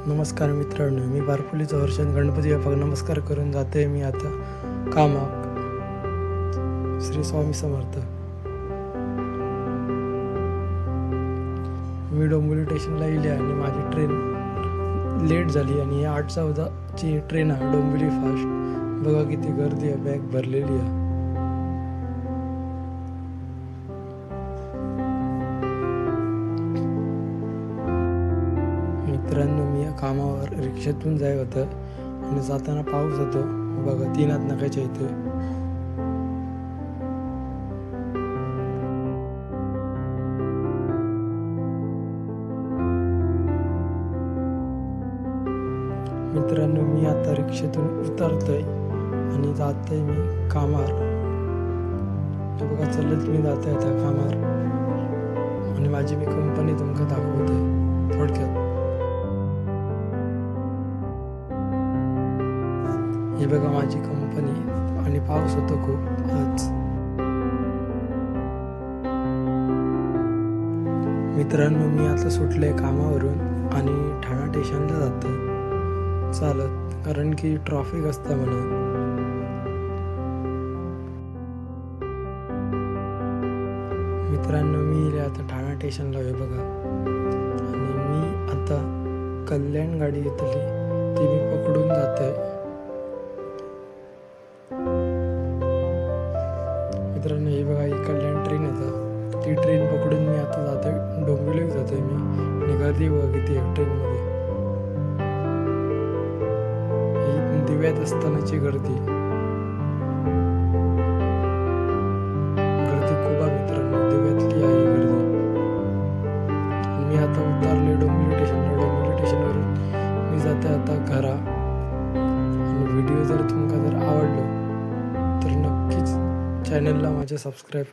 नमस्कार मित्रांनो, मी बारपुलीचा हर्षण गणपती बाप्पाक नमस्कार करून जाते मी आता कामाक. श्री स्वामी समर्थ. मी डोंबिवली स्टेशनला येईल आणि माझी ट्रेन लेट झाली आणि 8:14ची ट्रेन आहे डोंबिवली फास्ट. बघा किती गर्दी आहे, बॅग भरलेली आहे. मित्रांनो, मी कामावर रिक्षातून जाय होतं आणि जाताना पाऊस होतो. बघा 3 नाकाच्या इथे. मित्रांनो, मी आता रिक्षेतून उतरतोय आणि जातोय मी कामावर. हे बघा चलत मी जातोय आता कामावर आणि माझी मी कंपनी तुमका दाखवते थोडक्यात. हे बघा माझी कंपनी आणि पाऊस होतो खूप आज. मित्रांनो, मी आता सुटले कामावरून आणि ठाणा स्टेशनला जातो चालत, कारण की ट्रॅफिक असतं म्हणून. मित्रांनो, मी आता ठाणा स्टेशनला आहे बघा आणि मी आता कल्याण गाडी घेतली ती मी पकडून जातोय. मित्रांनो, हे बघा ही कल्याण ट्रेन येतं, ती ट्रेन पकडून मी आता जातोय डोंबिवलीत जातोय मी. आणि गर्दी बघा किती आहे ट्रेनमध्ये. ही दिव्यात असतानाची गर्दी खूप आहे मित्रांनो, दिव्यातली आहे गर्दी. आणि मी आता उतरले डोंबिवली स्टेशनला. डोंबिवली स्टेशनवरून मी जाते आता घरा. आणि व्हिडिओ जर तुमका आवडलो तर नक्कीच चॅनलला माझ्या सबस्क्राईब